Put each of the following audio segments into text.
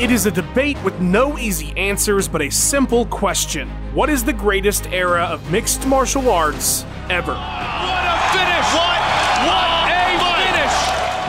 It is a debate with no easy answers, but a simple question. What is the greatest era of mixed martial arts ever? What a finish! What a finish!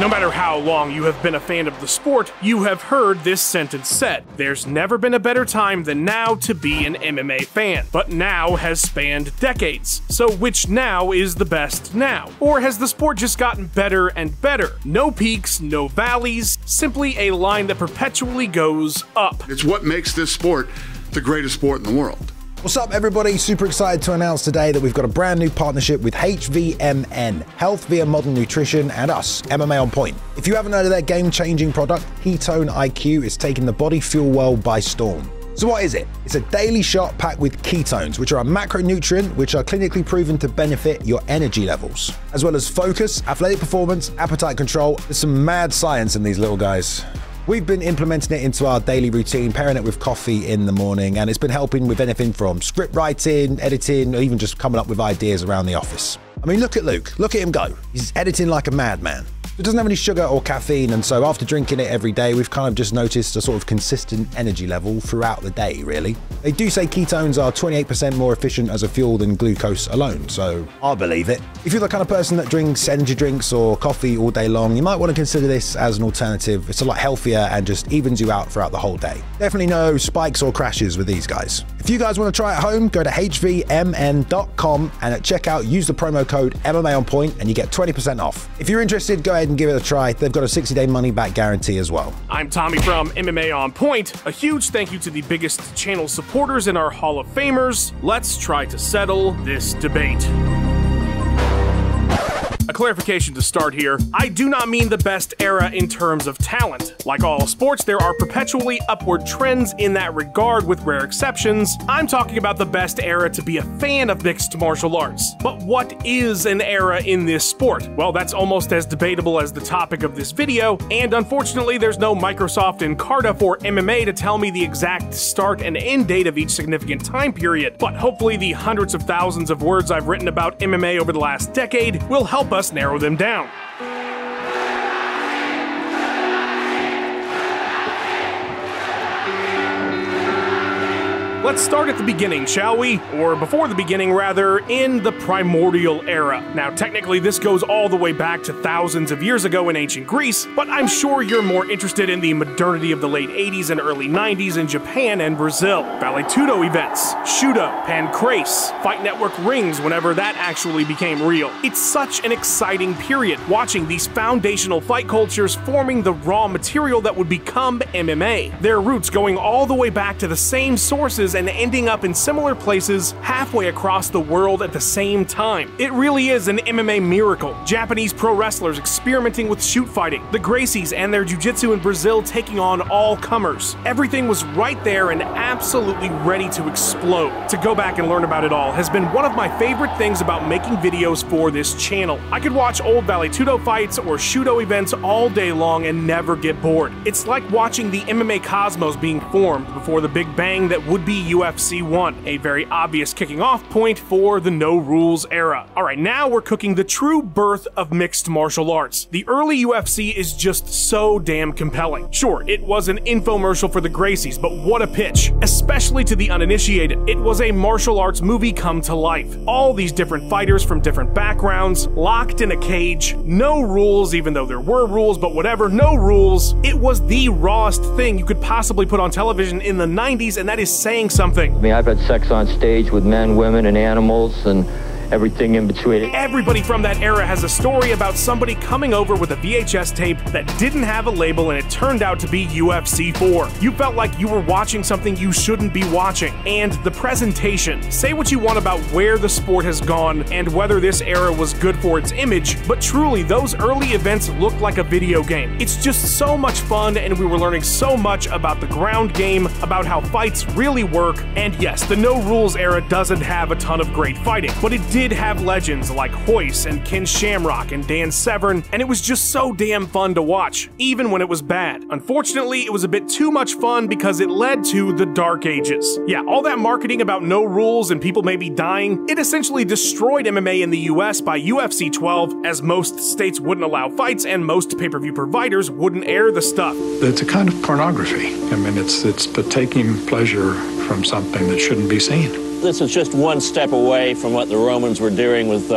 No matter how long you have been a fan of the sport, you have heard this sentence said. There's never been a better time than now to be an MMA fan. But now has spanned decades. So which now is the best now? Or has the sport just gotten better and better? No peaks, no valleys, simply a line that perpetually goes up. It's what makes this sport the greatest sport in the world. What's up, everybody? Super excited to announce today that we've got a brand new partnership with HVMN, Health via Modern Nutrition, and us, MMA On Point. If you haven't heard of their game-changing product, Ketone IQ is taking the body fuel world by storm. So what is it? It's a daily shot packed with ketones, which are a macronutrient which are clinically proven to benefit your energy levels, as well as focus, athletic performance, appetite control. There's some mad science in these little guys. We've been implementing it into our daily routine, pairing it with coffee in the morning, and it's been helping with anything from script writing, editing, or even just coming up with ideas around the office. I mean, look at Luke. Look at him go. He's editing like a madman. It doesn't have any sugar or caffeine, and so after drinking it every day, we've kind of just noticed a sort of consistent energy level throughout the day, really. They do say ketones are 28% more efficient as a fuel than glucose alone, so I believe it. If you're the kind of person that drinks energy drinks or coffee all day long, you might want to consider this as an alternative. It's a lot healthier and just evens you out throughout the whole day. Definitely no spikes or crashes with these guys. If you guys want to try it at home, go to hvmn.com and at checkout use the promo code MMA On Point and you get 20% off. If you're interested, go ahead and give it a try. They've got a 60-day money-back guarantee as well. I'm Tommy from MMA On Point. A huge thank you to the biggest channel supporters and our Hall of Famers. Let's try to settle this debate. A clarification to start here, I do not mean the best era in terms of talent. Like all sports, there are perpetually upward trends in that regard with rare exceptions. I'm talking about the best era to be a fan of mixed martial arts. But what is an era in this sport? Well, that's almost as debatable as the topic of this video, and unfortunately there's no Microsoft Encarta for MMA to tell me the exact start and end date of each significant time period. But hopefully the hundreds of thousands of words I've written about MMA over the last decade will help us narrow them down. Let's start at the beginning, shall we? Or before the beginning, rather, in the primordial era. Now, technically, this goes all the way back to thousands of years ago in ancient Greece, but I'm sure you're more interested in the modernity of the late 80s and early 90s in Japan and Brazil. Vale-Tudo events, Shudo, Pancrase, Fight Network rings whenever that actually became real. It's such an exciting period, watching these foundational fight cultures forming the raw material that would become MMA. Their roots going all the way back to the same sources and ending up in similar places halfway across the world at the same time. It really is an MMA miracle. Japanese pro wrestlers experimenting with shoot fighting, the Gracies and their jiu-jitsu in Brazil taking on all comers. Everything was right there and absolutely ready to explode. To go back and learn about it all has been one of my favorite things about making videos for this channel. I could watch old Vale-Tudo fights or Shudo events all day long and never get bored. It's like watching the MMA cosmos being formed before the Big Bang that would be UFC 1, a very obvious kicking off point for the no rules era. Alright, now we're cooking the true birth of mixed martial arts. The early UFC is just so damn compelling. Sure, it was an infomercial for the Gracies, but what a pitch. Especially to the uninitiated. It was a martial arts movie come to life. All these different fighters from different backgrounds, locked in a cage, no rules, even though there were rules, but whatever, no rules. It was the rawest thing you could possibly put on television in the 90s, and that is saying something. I mean, I've had sex on stage with men, women, and animals, and everything in between. Everybody from that era has a story about somebody coming over with a VHS tape that didn't have a label and it turned out to be UFC 4. You felt like you were watching something you shouldn't be watching. And the presentation. Say what you want about where the sport has gone and whether this era was good for its image, but truly, those early events looked like a video game. It's just so much fun, and we were learning so much about the ground game, about how fights really work, and yes, the no rules era doesn't have a ton of great fighting, but it did did have legends like Hoist and Ken Shamrock and Dan Severn, and it was just so damn fun to watch, even when it was bad. Unfortunately, it was a bit too much fun because it led to the Dark Ages. Yeah, all that marketing about no rules and people maybe dying, it essentially destroyed MMA in the US by UFC 12, as most states wouldn't allow fights and most pay-per-view providers wouldn't air the stuff. It's a kind of pornography. I mean, it's taking pleasure from something that shouldn't be seen. This is just one step away from what the Romans were doing with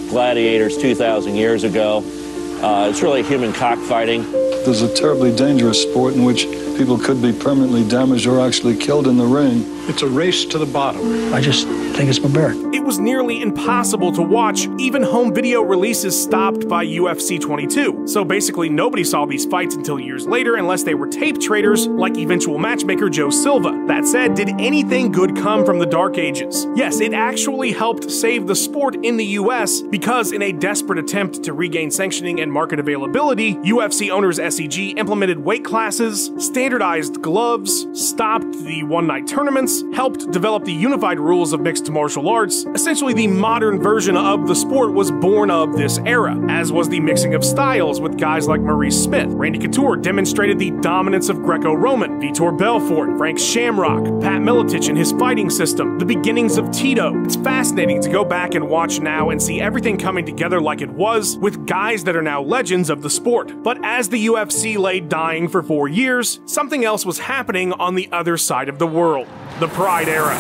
gladiators 2,000 years ago. It's really human cockfighting. There's a terribly dangerous sport in which people could be permanently damaged or actually killed in the ring. It's a race to the bottom. I just think it's barbaric. It was nearly impossible to watch. Even home video releases stopped by UFC 22. So basically nobody saw these fights until years later unless they were tape traders like eventual matchmaker Joe Silva. That said, did anything good come from the Dark Ages? Yes, it actually helped save the sport in the US because in a desperate attempt to regain sanctioning and market availability, UFC owners SEG implemented weight classes, standardized gloves, stopped the one-night tournaments, helped develop the unified rules of mixed martial arts. Essentially, the modern version of the sport was born of this era, as was the mixing of styles with guys like Maurice Smith. Randy Couture demonstrated the dominance of Greco-Roman, Vitor Belfort, Frank Shamrock, Pat Miletich and his fighting system, the beginnings of Tito. It's fascinating to go back and watch now and see everything coming together like it was, with guys that are now legends of the sport. But as the UFC lay dying for 4 years, something else was happening on the other side of the world. The Pride Era.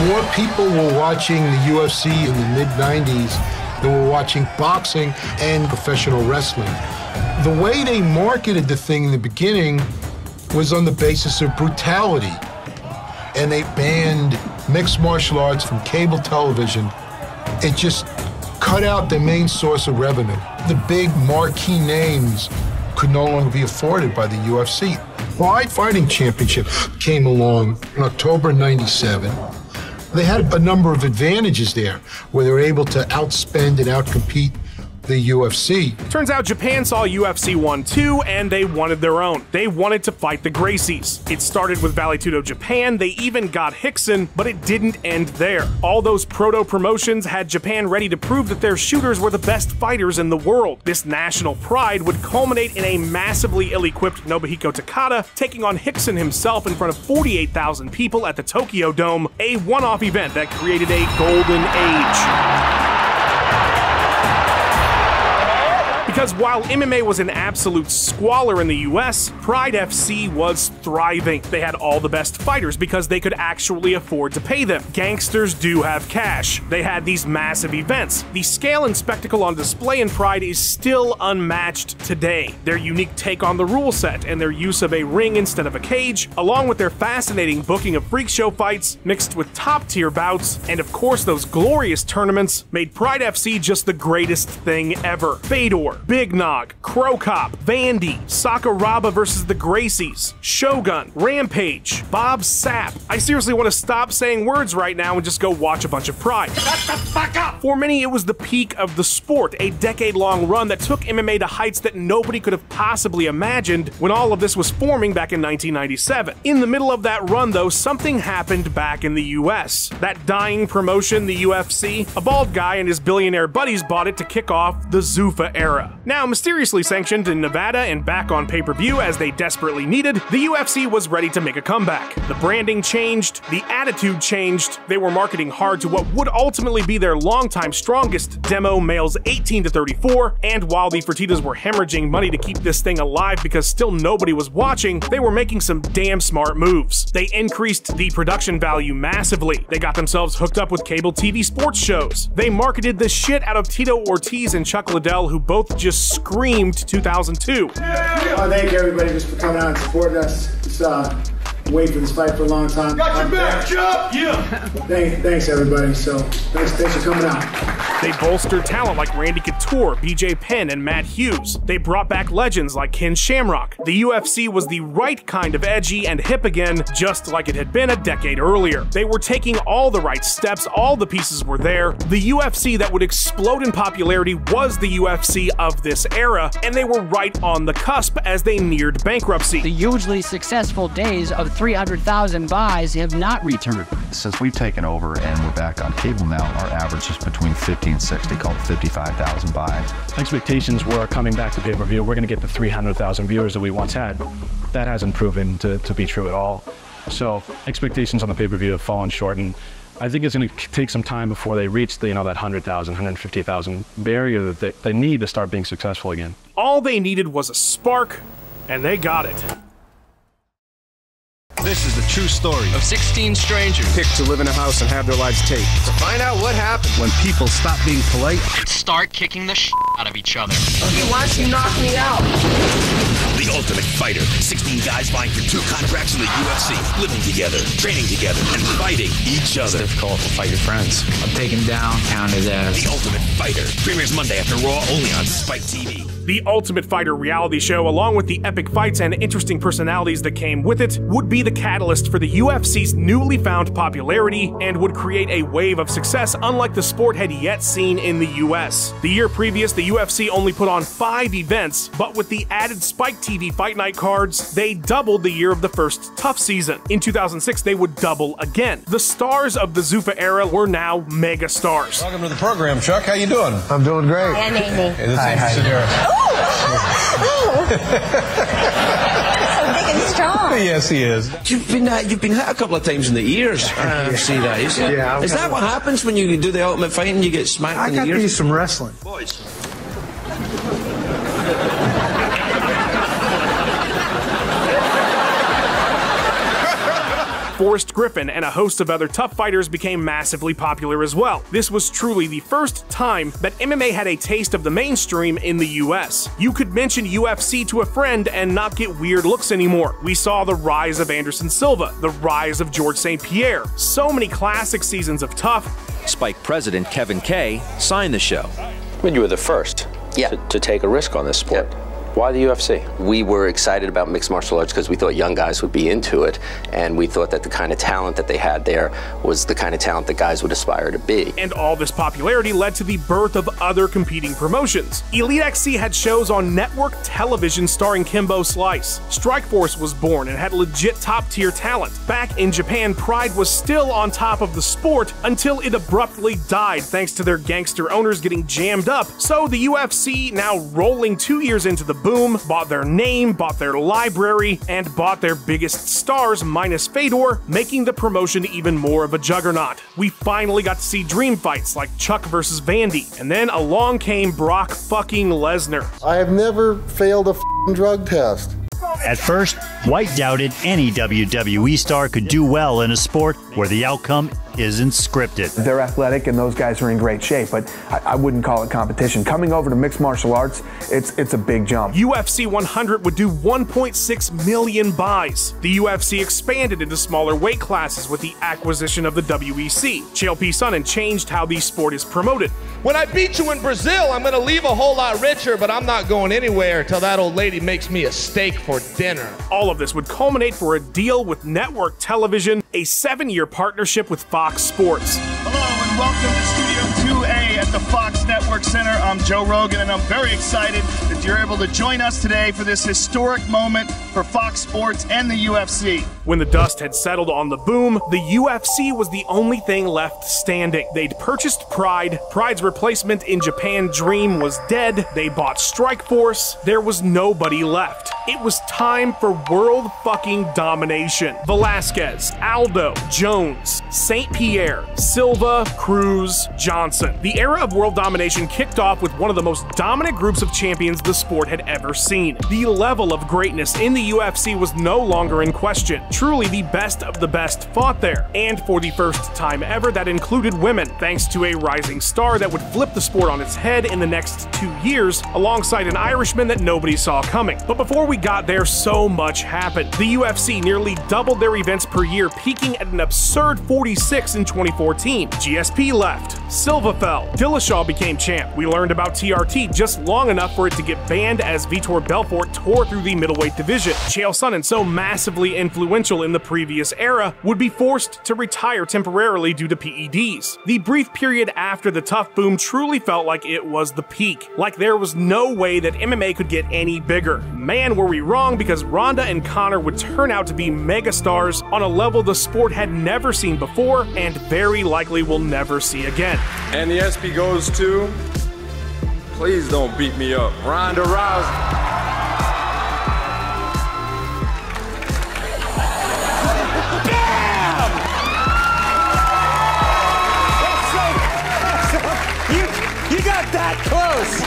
More people were watching the UFC in the mid-90s than were watching boxing and professional wrestling. The way they marketed the thing in the beginning was on the basis of brutality. And they banned mixed martial arts from cable television. It just cut out the main source of revenue. The big marquee names could no longer be afforded by the UFC. Pride Fighting Championship came along in October '97. They had a number of advantages there, where they were able to outspend and outcompete the UFC. Turns out Japan saw UFC 1 too, and they wanted their own. They wanted to fight the Gracies. It started with Vale Tudo Japan, they even got Hickson, but it didn't end there. All those proto-promotions had Japan ready to prove that their shooters were the best fighters in the world. This national pride would culminate in a massively ill-equipped Nobuhiko Takada taking on Hickson himself in front of 48,000 people at the Tokyo Dome, a one-off event that created a golden age. Because while MMA was an absolute squalor in the US, Pride FC was thriving. They had all the best fighters because they could actually afford to pay them. Gangsters do have cash. They had these massive events. The scale and spectacle on display in Pride is still unmatched today. Their unique take on the rule set and their use of a ring instead of a cage, along with their fascinating booking of freak show fights mixed with top-tier bouts, and of course those glorious tournaments, made Pride FC just the greatest thing ever. Fedor, Big Nog, Crow Cop, Vandy, Sakuraba versus the Gracies, Shogun, Rampage, Bob Sapp. I seriously want to stop saying words right now and just go watch a bunch of Pride. Shut the fuck up! For many, it was the peak of the sport, a decade-long run that took MMA to heights that nobody could have possibly imagined when all of this was forming back in 1997. In the middle of that run, though, something happened back in the US. That dying promotion, the UFC, a bald guy and his billionaire buddies bought it to kick off the Zuffa Era. Now mysteriously sanctioned in Nevada and back on pay-per-view as they desperately needed, the UFC was ready to make a comeback. The branding changed, the attitude changed, they were marketing hard to what would ultimately be their longtime strongest demo, males 18 to 34, and while the Fertittas were hemorrhaging money to keep this thing alive because still nobody was watching, they were making some damn smart moves. They increased the production value massively. They got themselves hooked up with cable TV sports shows. They marketed the shit out of Tito Ortiz and Chuck Liddell, who both just screamed 2002. I thank everybody just for coming out and supporting us. Just waiting for this fight for a long time. Got your back, Chuck! Yeah! Thanks everybody. So thanks for coming out. They bolstered talent like Randy Couture, BJ Penn, and Matt Hughes. They brought back legends like Ken Shamrock. The UFC was the right kind of edgy and hip again, just like it had been a decade earlier. They were taking all the right steps, all the pieces were there. The UFC that would explode in popularity was the UFC of this era, and they were right on the cusp as they neared bankruptcy. The hugely successful days of 300,000 buys have not returned. Since we've taken over and we're back on cable now, our average is between 50 and 60, called 55,000 buys. Expectations were coming back to pay-per-view, we're going to get the 300,000 viewers that we once had. That hasn't proven to be true at all. So expectations on the pay-per-view have fallen short, and I think it's going to take some time before they reach the, that 100,000, 150,000 barrier that they need to start being successful again. All they needed was a spark, and they got it. This is the true story of 16 strangers picked to live in a house and have their lives taped. To find out what happened when people stop being polite and start kicking the shit out of each other. Okay, why don't you knock me out? The Ultimate Fighter. 16 guys vying for 2 contracts in the UFC, living together, training together, and fighting each other. It's difficult to fight your friends. I'll take him down, pound his ass. The Ultimate Fighter. Premieres Monday after Raw, only on Spike TV. The Ultimate Fighter reality show, along with the epic fights and interesting personalities that came with it, would be the catalyst for the UFC's newly found popularity and would create a wave of success unlike the sport had yet seen in the US. The year previous, the UFC only put on 5 events, but with the added Spike TV Fight Night cards, they doubled the year of the first TUF season. In 2006, they would double again. The stars of the Zuffa era were now mega stars. Welcome to the program, Chuck. How you doing? I'm doing great. Hi, Amy. Hey, this is Anderson Era. Oh! So big and strong. Yes, he is. You've been hit a couple of times in the ears. I see that. Is that what happens when you do the Ultimate Fighting? You get smacked in the ears? I got to use some wrestling. Boys. Forrest Griffin and a host of other TUF fighters became massively popular as well. This was truly the first time that MMA had a taste of the mainstream in the US. You could mention UFC to a friend and not get weird looks anymore. We saw the rise of Anderson Silva, the rise of George St. Pierre, so many classic seasons of TUF. Spike president Kevin Kay signed the show. When you were the first to take a risk on this sport. Yeah. Why the UFC? We were excited about mixed martial arts because we thought young guys would be into it, and we thought that the kind of talent that they had there was the kind of talent that guys would aspire to be. And all this popularity led to the birth of other competing promotions. Elite XC had shows on network television starring Kimbo Slice. Strikeforce was born and had legit top-tier talent. Back in Japan, Pride was still on top of the sport until it abruptly died thanks to their gangster owners getting jammed up. So the UFC, now rolling 2 years into the boom, bought their name, bought their library, and bought their biggest stars minus Fedor, making the promotion even more of a juggernaut. We finally got to see dream fights like Chuck versus Vandy, and then along came Brock fucking Lesnar. I have never failed a drug test. At first, White doubted any WWE star could do well in a sport where the outcome isn't scripted. They're athletic and those guys are in great shape, but I wouldn't call it competition. Coming over to mixed martial arts, it's a big jump. UFC 100 would do 1.6 million buys. The UFC expanded into smaller weight classes with the acquisition of the WEC. Chael P. Sonnen changed how the sport is promoted. When I beat you in Brazil, I'm going to leave a whole lot richer, but I'm not going anywhere until that old lady makes me a steak for dinner. All of this would culminate for a deal with network television, a 7-year partnership with Fox Sports. Hello and welcome to Studio 2A at the Fox Network Center. I'm Joe Rogan and I'm very excited that you're able to join us today for this historic moment for Fox Sports and the UFC. When the dust had settled on the boom, the UFC was the only thing left standing. They'd purchased Pride. Pride's replacement in Japan, Dream, was dead. They bought Strikeforce. There was nobody left. It was time for world fucking domination. Velasquez, Aldo, Jones, St. Pierre, Silva, Cruz, Johnson. The era of world domination season kicked off with one of the most dominant groups of champions the sport had ever seen. The level of greatness in the UFC was no longer in question. Truly the best of the best fought there, and for the first time ever that included women, thanks to a rising star that would flip the sport on its head in the next 2 years, alongside an Irishman that nobody saw coming. But before we got there, so much happened. The UFC nearly doubled their events per year, peaking at an absurd 46 in 2014. GSP left. Silva fell. Dillashaw became champ. We learned about TRT just long enough for it to get banned as Vitor Belfort tore through the middleweight division. Chael Sonnen, so massively influential in the previous era, would be forced to retire temporarily due to PEDs. The brief period after the tough boom truly felt like it was the peak. Like there was no way that MMA could get any bigger. Man, were we wrong, because Ronda and Conor would turn out to be megastars on a level the sport had never seen before and very likely will never see again. And the SP goes to, please don't beat me up, Ronda Rousey. You got that close.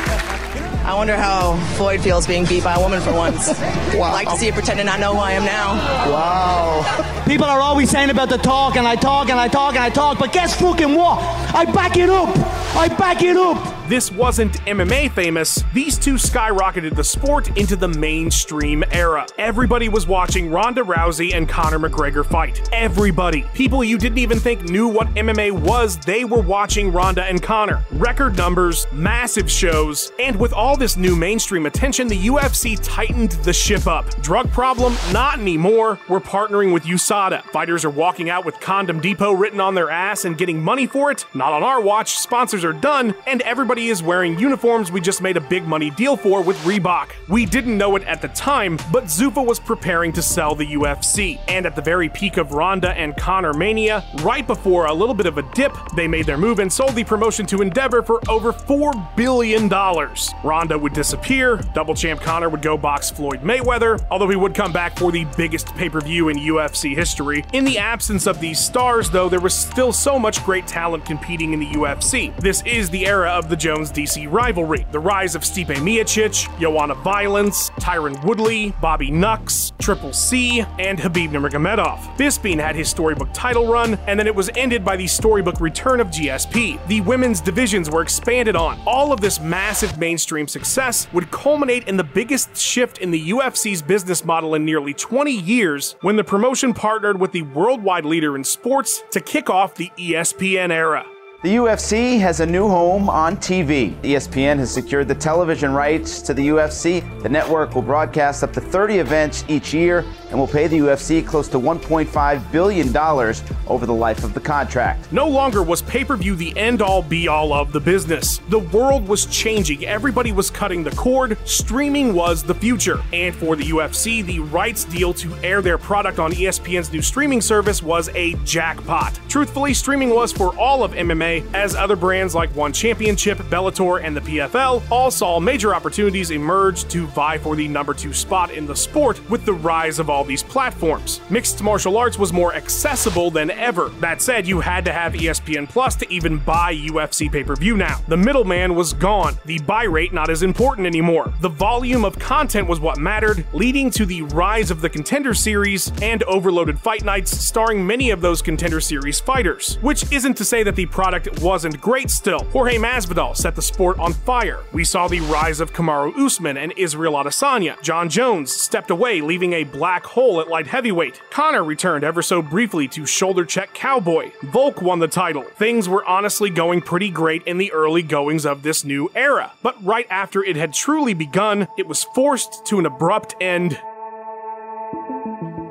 I wonder how Floyd feels being beat by a woman for once. Wow. I'd like to see it pretend to not know who I am now. Wow. People are always saying about the talk, and I talk, and I talk, and I talk, but guess fucking what? I back it up. I back it up. This wasn't MMA famous. These two skyrocketed the sport into the mainstream era. Everybody was watching Ronda Rousey and Conor McGregor fight. Everybody. People you didn't even think knew what MMA was, they were watching Ronda and Conor. Record numbers, massive shows, and with all this new mainstream attention, the UFC tightened the ship up. Drug problem? Not anymore. We're partnering with USADA. Fighters are walking out with Condom Depot written on their ass and getting money for it? Not on our watch. Sponsors are done, and everybody is wearing uniforms we just made a big money deal for with Reebok. We didn't know it at the time, but Zuffa was preparing to sell the UFC, and at the very peak of Ronda and Conor mania, right before a little bit of a dip, they made their move and sold the promotion to Endeavor for over $4 billion. Ronda would disappear, double champ Conor would go box Floyd Mayweather, although he would come back for the biggest pay-per-view in UFC history. In the absence of these stars, though, there was still so much great talent competing in the UFC. This is the era of the Jones-DC rivalry. The rise of Stipe Miocic, Joanna Violence, Tyron Woodley, Bobby Nux, Triple C, and Khabib Nurmagomedov. Bisping had his storybook title run, and then it was ended by the storybook return of GSP. The women's divisions were expanded on. All of this massive mainstream success would culminate in the biggest shift in the UFC's business model in nearly 20 years when the promotion partnered with the worldwide leader in sports to kick off the ESPN era. The UFC has a new home on TV. ESPN has secured the television rights to the UFC. The network will broadcast up to 30 events each year and will pay the UFC close to $1.5 billion over the life of the contract. No longer was pay-per-view the end-all be-all of the business. The world was changing. Everybody was cutting the cord. Streaming was the future. And for the UFC, the rights deal to air their product on ESPN's new streaming service was a jackpot. Truthfully, streaming was for all of MMA, as other brands like One Championship, Bellator, and the PFL all saw major opportunities emerge to vie for the #2 spot in the sport with the rise of all these platforms. Mixed martial arts was more accessible than ever. That said, you had to have ESPN Plus to even buy UFC pay-per-view now. The middleman was gone. The buy rate not as important anymore. The volume of content was what mattered, leading to the rise of the Contender Series and overloaded fight nights starring many of those Contender Series fighters. Which isn't to say that the product wasn't great still. Jorge Masvidal set the sport on fire. We saw the rise of Kamaru Usman and Israel Adesanya. John Jones stepped away, leaving a black hole at light heavyweight. Conor returned ever so briefly to shoulder check cowboy. Volk won the title. Things were honestly going pretty great in the early goings of this new era. But right after it had truly begun, it was forced to an abrupt end.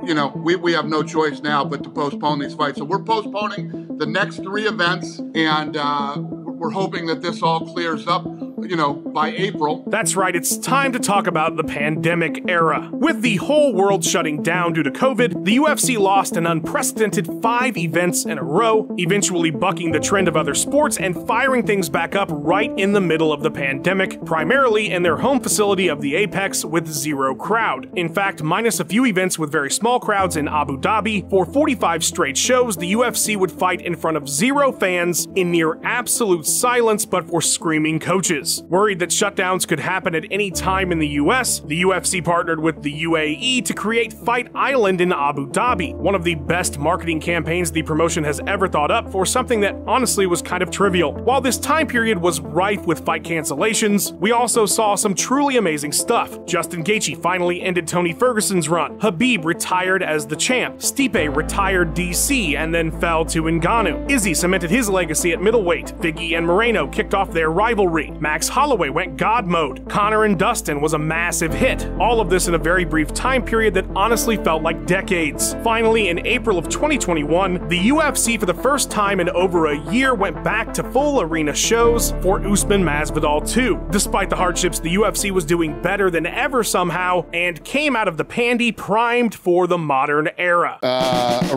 You know, we have no choice now but to postpone these fights. So we're postponing the next 3 events, and we're hoping that this all clears up. by April. That's right, it's time to talk about the pandemic era. With the whole world shutting down due to COVID, the UFC lost an unprecedented 5 events in a row, eventually bucking the trend of other sports and firing things back up right in the middle of the pandemic, primarily in their home facility of the Apex with 0 crowd. In fact, minus a few events with very small crowds in Abu Dhabi, for 45 straight shows, the UFC would fight in front of 0 fans in near absolute silence but for screaming coaches. Worried that shutdowns could happen at any time in the US, the UFC partnered with the UAE to create Fight Island in Abu Dhabi, one of the best marketing campaigns the promotion has ever thought up for something that honestly was kind of trivial. While this time period was rife with fight cancellations, we also saw some truly amazing stuff. Justin Gaethje finally ended Tony Ferguson's run. Khabib retired as the champ. Stipe retired DC and then fell to Ngannou. Izzy cemented his legacy at middleweight. Figgy and Moreno kicked off their rivalry. Max Holloway went God mode. Conor and Dustin was a massive hit. All of this in a very brief time period that honestly felt like decades. Finally, in April of 2021, the UFC for the first time in over a year went back to full arena shows for Usman Masvidal 2. Despite the hardships, the UFC was doing better than ever somehow and came out of the pandy primed for the modern era.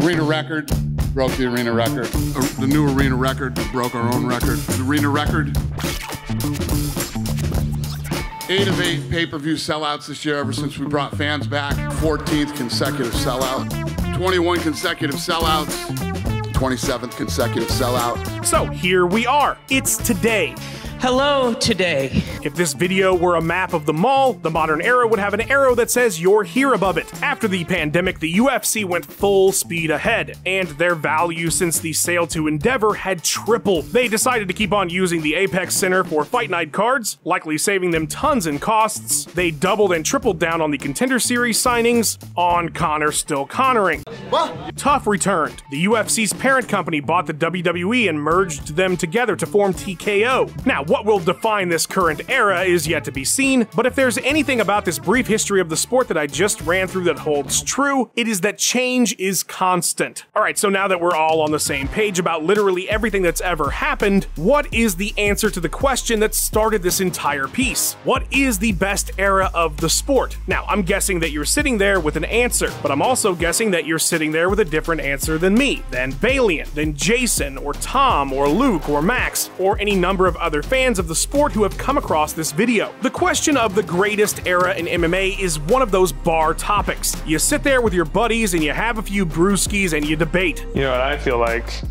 Arena record. Broke the arena record. The new arena record broke our own record. The arena record. 8 of 8 pay-per-view sellouts this year ever since we brought fans back. 14th consecutive sellout. 21 consecutive sellouts. 27th consecutive sellout. So here we are. It's today. Hello today. If this video were a map of the mall, the modern era would have an arrow that says you're here above it. After the pandemic, the UFC went full speed ahead, and their value since the sale to Endeavor had tripled. They decided to keep on using the Apex Center for Fight Night cards, likely saving them tons in costs. They doubled and tripled down on the Contender Series signings, on Conor still Conoring. Tough returned. The UFC's parent company bought the WWE and merged them together to form TKO. Now, what will define this current era is yet to be seen, but if there's anything about this brief history of the sport that I just ran through that holds true, it is that change is constant. Alright, so now that we're all on the same page about literally everything that's ever happened, what is the answer to the question that started this entire piece? What is the best era of the sport? Now, I'm guessing that you're sitting there with an answer, but I'm also guessing that you're sitting there with a different answer than me, than Balian, than Jason, or Tom, or Luke, or Max, or any number of other fans of the sport who have come across this video. The question of the greatest era in MMA is one of those bar topics. You sit there with your buddies and you have a few brewskis and you debate. You know what I feel like?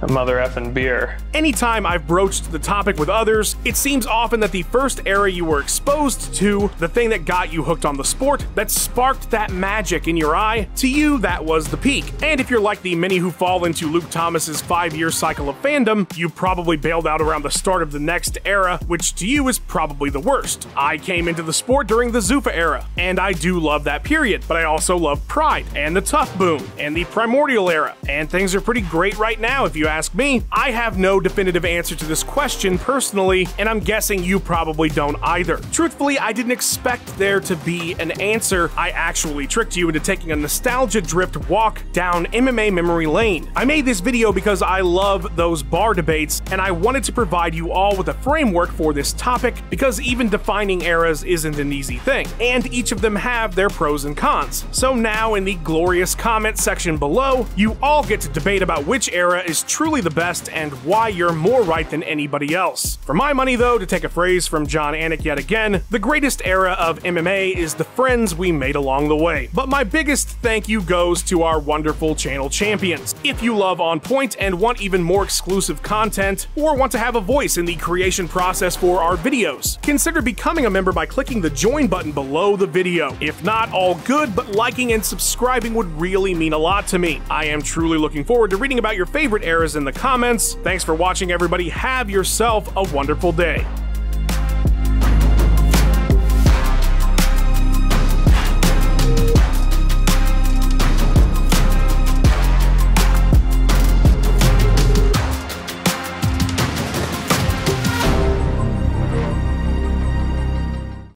A mother effing beer. Anytime I've broached the topic with others, it seems often that the first era you were exposed to, the thing that got you hooked on the sport, that sparked that magic in your eye, to you that was the peak. And if you're like the many who fall into Luke Thomas's 5-year cycle of fandom, you probably bailed out around the start of the next era, which to you is probably the worst. I came into the sport during the Zuffa era, and I do love that period, but I also love Pride, and the Tough Boom, and the Primordial era, and things are pretty great right now if you ask me. I have no definitive answer to this question personally, and I'm guessing you probably don't either. Truthfully, I didn't expect there to be an answer. I actually tricked you into taking a nostalgia drift walk down MMA memory lane. I made this video because I love those bar debates, and I wanted to provide you all with a framework for this topic, because even defining eras isn't an easy thing, and each of them have their pros and cons. So now in the glorious comment section below, you all get to debate about which era is truly the best and why you're more right than anybody else. For my money though, to take a phrase from John Anik yet again, the greatest era of MMA is the friends we made along the way. But my biggest thank you goes to our wonderful channel champions. If you love On Point and want even more exclusive content, or want to have a voice in the creation process for our videos, consider becoming a member by clicking the join button below the video. If not, all good, but liking and subscribing would really mean a lot to me. I am truly looking forward to reading about your favorite eras in the comments. Thanks for watching, everybody. Have yourself a wonderful day.